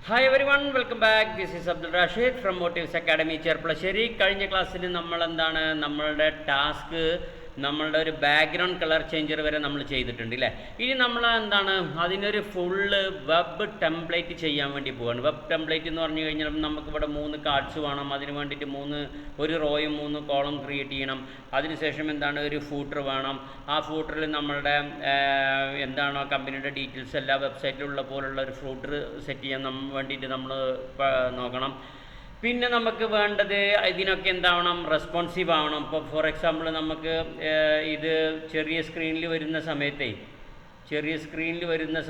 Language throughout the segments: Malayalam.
Hi everyone, welcome back. This is Abdul Rashid from motifs academy Cherpulassery. കഴിഞ്ഞ ക്ലാസ്സിൽ നമ്മളുടെ ടാസ്ക് നമ്മളുടെ ഒരു ബാക്ക്ഗ്രൗണ്ട് കളർ ചേഞ്ചർ വരെ നമ്മൾ ചെയ്തിട്ടുണ്ട് അല്ലേ. ഇനി നമ്മൾ അതിനൊരു ഫുള്ള് വെബ് ടെംപ്ലേറ്റ് ചെയ്യാൻ വേണ്ടി പോവാണ്. വെബ് ടെംപ്ലേറ്റ് എന്ന് പറഞ്ഞു കഴിഞ്ഞാൽ നമുക്കിവിടെ 3 കാർഡ്സ് വേണം. അതിന് വേണ്ടിയിട്ട് ഒരു റോയും 3 കോളം ക്രിയേറ്റ് ചെയ്യണം. അതിനുശേഷം ഒരു ഫൂട്ടർ വേണം. ആ ഫൂട്ടറിൽ നമ്മളുടെ കമ്പനിയുടെ ഡീറ്റെയിൽസ് എല്ലാ വെബ്സൈറ്റിലുള്ള പോലുള്ള ഒരു ഫൂട്ടർ സെറ്റ് ചെയ്യാൻ വേണ്ടിയിട്ട് നമ്മൾ നോക്കണം. പിന്നെ നമുക്ക് വേണ്ടത് ഇതിനൊക്കെ റെസ്പോൺസീവ് ആവണം. ഇപ്പോൾ ഫോർ എക്സാമ്പിൾ നമുക്ക് ഇത് ചെറിയ സ്ക്രീനിൽ വരുന്ന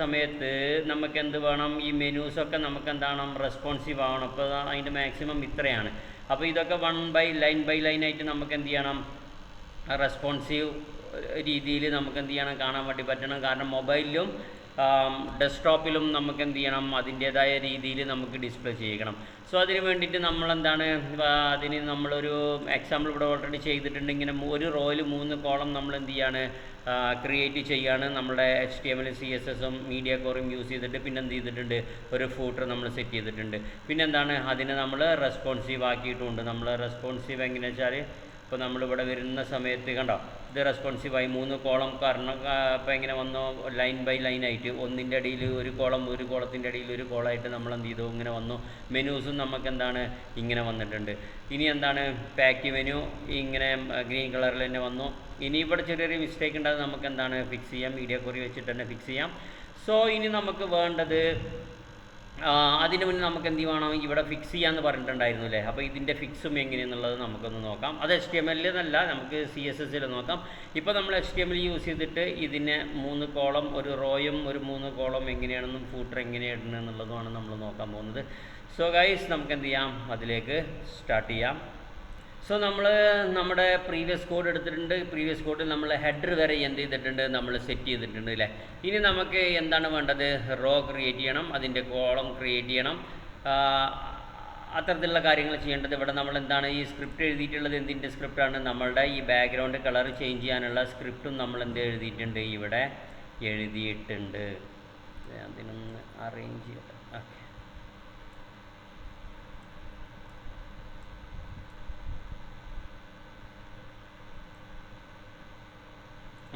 സമയത്ത് നമുക്ക് എന്ത് വേണം, ഈ മെനൂസൊക്കെ നമുക്ക് റെസ്പോൺസീവ് ആവണം. അപ്പോൾ അതിൻ്റെ മാക്സിമം ഇത്രയാണ്. അപ്പോൾ ഇതൊക്കെ ലൈൻ ബൈ ലൈൻ ആയിട്ട് നമുക്ക് എന്ത് ചെയ്യണം, റെസ്പോൺസീവ് രീതിയിൽ നമുക്ക് എന്ത് ചെയ്യണം, കാണാൻ വേണ്ടി പറ്റണം. കാരണം മൊബൈലിലും ഡെസ്ക്ടോപ്പിലും നമുക്ക് എന്ത് ചെയ്യണം, അതിൻ്റേതായ രീതിയിൽ നമുക്ക് ഡിസ്പ്ലേ ചെയ്യണം. സോ അതിന് വേണ്ടിയിട്ട് അതിന് നമ്മളൊരു എക്സാമ്പിൾ ഇവിടെ ഓൾറെഡി ചെയ്തിട്ടുണ്ട്. ഇങ്ങനെ ഒരു റോയിൽ 3 കോളം നമ്മൾ എന്ത് ചെയ്യാണ്, ക്രിയേറ്റ് ചെയ്യാണ്. നമ്മുടെ HTML CSS മീഡിയ കോറും യൂസ് ചെയ്തിട്ട് പിന്നെ എന്ത് ചെയ്തിട്ടുണ്ട്, ഒരു ഫൂട്ടർ നമ്മൾ സെറ്റ് ചെയ്തിട്ടുണ്ട്. പിന്നെ അതിനെ നമ്മൾ റെസ്പോൺസീവ് ആക്കിയിട്ടുമുണ്ട്. നമ്മൾ റെസ്പോൺസീവ് എങ്ങനെയാണെന്ന് വെച്ചാൽ, ഇപ്പോൾ നമ്മളിവിടെ വരുന്ന സമയത്ത് കണ്ടോ, ഇത് റെസ്പോൺസീവായി 3 കോളം. കാരണം ഇപ്പോൾ എങ്ങനെ വന്നോ, ലൈൻ ബൈ ലൈൻ ആയിട്ട് ഒന്നിൻ്റെ അടിയിൽ ഒരു കോളം, ഒരു കോളത്തിൻ്റെ അടിയിൽ ഒരു കോളമായിട്ട് നമ്മൾ എന്ത് ചെയ്തു, ഇങ്ങനെ വന്നു. മെനൂസും നമുക്ക് ഇങ്ങനെ വന്നിട്ടുണ്ട്. ഇനി പാക്ക് മെനു ഇങ്ങനെ ഗ്രീൻ കളറിൽ തന്നെ വന്നു. ഇനി ഇവിടെ ചെറിയൊരു മിസ്റ്റേക്ക് ഉണ്ടാകും, നമുക്ക് ഫിക്സ് ചെയ്യാം. മീഡിയ കോറി വെച്ചിട്ട് തന്നെ ഫിക്സ് ചെയ്യാം. സോ ഇനി നമുക്ക് വേണ്ടത്, അതിന് മുന്നേ നമുക്ക് എന്ത് വേണം, ഇവിടെ ഫിക്സ് ചെയ്യാമെന്ന് പറഞ്ഞിട്ടുണ്ടായിരുന്നു അല്ലേ. അപ്പോൾ ഇതിൻ്റെ ഫിക്സും എങ്ങനെയെന്നുള്ളത് നമുക്കൊന്ന് നോക്കാം. അത് HTML എന്നല്ല, നമുക്ക് CSS നോക്കാം. ഇപ്പോൾ നമ്മൾ HTML യൂസ് ചെയ്തിട്ട് ഇതിനെ 3 കോളം, ഒരു റോയും ഒരു 3 കോളം എങ്ങനെയാണെന്നും ഫൂട്ടർ എങ്ങനെയാണ് ഇടുന്നതെന്നുള്ളതുമാണ് നമ്മൾ നോക്കാൻ പോകുന്നത്. സോ ഗൈസ്, നമുക്ക് എന്ത് ചെയ്യാം, അതിലേക്ക് സ്റ്റാർട്ട് ചെയ്യാം. സോ നമ്മുടെ പ്രീവിയസ് കോഡ് എടുത്തിട്ടുണ്ട്. പ്രീവിയസ് കോഡിൽ നമ്മൾ ഹെഡർ വരെ എന്ത് ചെയ്തിട്ടുണ്ട്, നമ്മൾ സെറ്റ് ചെയ്തിട്ടുണ്ട് അല്ലേ. ഇനി നമുക്ക് എന്താണ് വേണ്ടത്, റോ ക്രിയേറ്റ് ചെയ്യണം, അതിൻ്റെ കോളം ക്രിയേറ്റ് ചെയ്യണം, അത്തരത്തിലുള്ള കാര്യങ്ങൾ ചെയ്യേണ്ടത്. ഇവിടെ നമ്മൾ ഈ സ്ക്രിപ്റ്റ് എഴുതിയിട്ടുള്ളത് എന്തിൻ്റെ സ്ക്രിപ്റ്റാണ്, നമ്മളുടെ ഈ ബാക്ക്ഗ്രൗണ്ട് കളർ ചേഞ്ച് ചെയ്യാനുള്ള സ്ക്രിപ്റ്റും നമ്മൾ എഴുതിയിട്ടുണ്ട്, ഇവിടെ എഴുതിയിട്ടുണ്ട്. അതിനൊന്ന് അറേഞ്ച് ചെയ്യട്ടെ. Okay,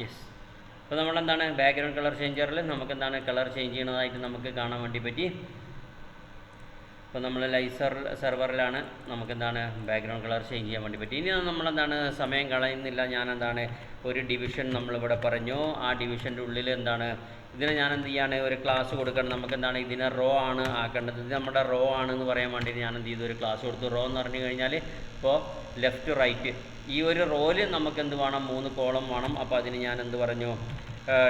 yes. അപ്പോൾ ബാക്ക്ഗ്രൗണ്ട് കളർ ചേഞ്ചറിൽ നമുക്ക് കളർ ചേഞ്ച് ചെയ്യണതായിട്ട് നമുക്ക് കാണാൻ വേണ്ടി പറ്റി. അപ്പോൾ നമ്മൾ ലൈവ് സെർവറിലാണ് നമുക്ക് ബാക്ക്ഗ്രൗണ്ട് കളർ ചേഞ്ച് ചെയ്യാൻ വേണ്ടി പറ്റി. ഇനി സമയം കളയുന്നില്ല. ഞാൻ ഒരു ഡിവിഷൻ നമ്മളിവിടെ പറഞ്ഞു. ആ ഡിവിഷൻ്റെ ഉള്ളിൽ ഇതിനെ ഞാൻ എന്ത് ചെയ്യാണ്, ഒരു ക്ലാസ് കൊടുക്കണം. നമുക്ക് ഇതിനെ റോ ആണ് ആക്കേണ്ടത്. ഇത് നമ്മുടെ റോ ആണെന്ന് പറയാൻ വേണ്ടിയിട്ട് ഞാൻ എന്ത് ചെയ്തു, ഒരു ക്ലാസ് കൊടുത്തു. റോ എന്ന് പറഞ്ഞു കഴിഞ്ഞാൽ ഇപ്പോൾ ലെഫ്റ്റ് റൈറ്റ് ഈ ഒരു റോയിൽ നമുക്ക് എന്ത് വേണം, 3 കോളം വേണം. അപ്പോൾ അതിന് ഞാൻ എന്ത് പറഞ്ഞു,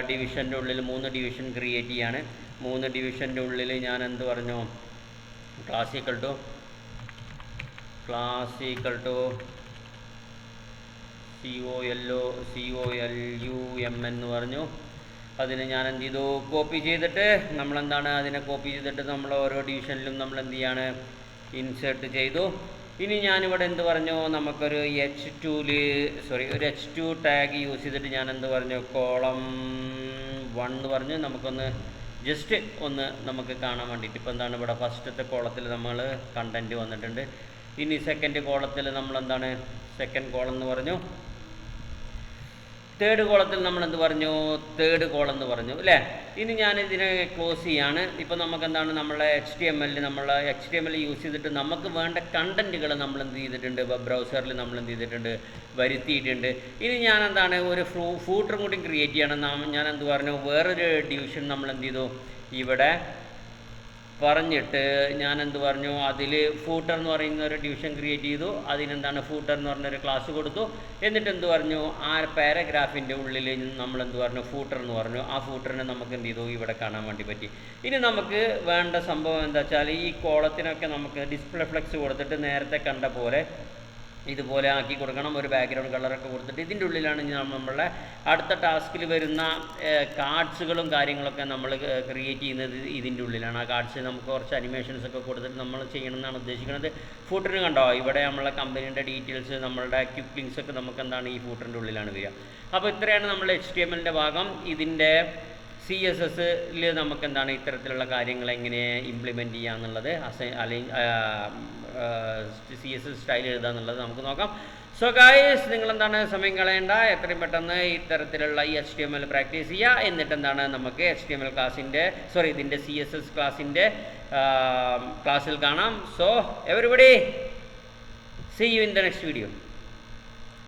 ഡിവിഷൻ്റെ ഉള്ളിൽ 3 ഡിവിഷൻ ക്രിയേറ്റ് ചെയ്യാണ്. 3 ഡിവിഷൻ്റെ ഉള്ളിൽ ഞാൻ എന്ത് പറഞ്ഞു, ക്ലാസ് ഈക്വൽ ടു COLUM എന്ന് പറഞ്ഞു. അതിന് ഞാൻ എന്ത് ചെയ്തു, കോപ്പി ചെയ്തിട്ട് അതിനെ കോപ്പി ചെയ്തിട്ട് നമ്മൾ ഓരോ ഡിവിഷനിലും നമ്മൾ എന്ത് ചെയ്യാണ്, ഇൻസേർട്ട് ചെയ്തു. ഇനി ഞാനിവിടെ എന്ത് പറഞ്ഞു, നമുക്കൊരു ഒരു H2 ടാഗ് യൂസ് ചെയ്തിട്ട് ഞാൻ എന്ത് പറഞ്ഞു, കോളം 1 എന്ന് പറഞ്ഞു. നമുക്കൊന്ന് ജസ്റ്റ് ഒന്ന് നമുക്ക് കാണാൻ വേണ്ടിയിട്ട്, ഇപ്പോൾ ഇവിടെ ഫസ്റ്റത്തെ കോളത്തിൽ നമ്മൾ കണ്ടൻറ്റ് വന്നിട്ടുണ്ട്. ഇനി സെക്കൻഡ് കോളത്തിൽ നമ്മൾ സെക്കൻഡ് കോളം എന്ന് പറഞ്ഞു. തേർഡ് കോളത്തിൽ നമ്മൾ എന്ത് പറഞ്ഞു, തേർഡ് കോളം എന്ന് പറഞ്ഞു അല്ലേ. ഇനി ഞാൻ ഇതിനെ ക്ലോസ് ചെയ്യാണ്. ഇപ്പോൾ നമുക്ക് നമ്മളെ HTML യൂസ് ചെയ്തിട്ട് നമുക്ക് വേണ്ട കണ്ടൻറ്റുകൾ നമ്മൾ എന്ത് ചെയ്തിട്ടുണ്ട്, വെബ് ബ്രൗസറിൽ നമ്മൾ എന്ത് ചെയ്തിട്ടുണ്ട്, വരുത്തിയിട്ടുണ്ട്. ഇനി ഞാൻ ഒരു ഫൂട്ടറും കൂടി ക്രിയേറ്റ് ചെയ്യണം. ഞാൻ എന്ത് പറഞ്ഞു, വേറൊരു ഡിവിഷൻ നമ്മൾ എന്ത് ചെയ്തു, ഇവിടെ പറഞ്ഞിട്ട് ഞാൻ എന്ത് പറഞ്ഞു, അതിൽ ഫൂട്ടർ എന്ന് പറയുന്ന ഒരു ഡിവിഷൻ ക്രിയേറ്റ് ചെയ്തു. ഫൂട്ടർ എന്ന് പറഞ്ഞൊരു ക്ലാസ് കൊടുത്തു. എന്നിട്ട് എന്ത് പറഞ്ഞു, ആ പാരഗ്രാഫിൻ്റെ ഉള്ളിൽ നമ്മൾ എന്ത് പറഞ്ഞു, ഫൂട്ടർ എന്ന് പറഞ്ഞു. ആ ഫൂട്ടറിനെ നമുക്ക് എന്ത് ചെയ്തു, ഇവിടെ കാണാൻ വേണ്ടി പറ്റി. ഇനി നമുക്ക് വേണ്ട സംഭവം എന്താ വെച്ചാൽ, ഈ കോളത്തിനൊക്കെ നമുക്ക് ഡിസ്പ്ലേ ഫ്ലെക്സ് കൊടുത്തിട്ട് നേരത്തെ കണ്ട പോലെ ഇതുപോലെ ആക്കി കൊടുക്കണം. ഒരു ബാക്ക്ഗ്രൗണ്ട് കളറൊക്കെ കൊടുത്തിട്ട് ഇതിൻ്റെ ഉള്ളിലാണ് നമ്മളുടെ അടുത്ത ടാസ്കിൽ വരുന്ന കാർഡ്സുകളും കാര്യങ്ങളൊക്കെ നമ്മൾ ക്രിയേറ്റ് ചെയ്യുന്നത് ഇതിൻ്റെ ഉള്ളിലാണ്. ആ കാർഡ്സ് നമുക്ക് കുറച്ച് അനിമേഷൻസ് ഒക്കെ കൊടുത്തിട്ട് നമ്മൾ ചെയ്യണമെന്നാണ് ഉദ്ദേശിക്കുന്നത്. ഫൂട്ടറിന് കണ്ടോ, ഇവിടെ നമ്മളെ കമ്പനീൻ്റെ ഡീറ്റെയിൽസ്, നമ്മളുടെ ക്വിക്ക് ലിങ്ക്സ് ഒക്കെ നമുക്ക് ഈ ഫൂട്ടറിൻ്റെ ഉള്ളിലാണ് വരിക. അപ്പോൾ ഇത്രയാണ് നമ്മൾ HTML ഭാഗം. ഇതിൻ്റെ CSSൽ നമുക്ക് എന്താണ് ഇത്തരത്തിലുള്ള കാര്യങ്ങൾ എങ്ങനെ ഇംപ്ലിമെൻറ്റ് ചെയ്യുക എന്നുള്ളത് CSS സ്റ്റൈൽ എഴുതുക എന്നുള്ളത് നമുക്ക് നോക്കാം. സോ ഗായ്സ്, നിങ്ങളെന്താണ് സമയം കളയേണ്ട, എത്രയും പെട്ടെന്ന് ഇത്തരത്തിലുള്ള ഈ HTML പ്രാക്ടീസ് ചെയ്യുക. എന്നിട്ട് എന്താണ് നമുക്ക് HTML ഇതിൻ്റെ CSS ക്ലാസ്സിൽ കാണാം. So everybody, see you in the next video.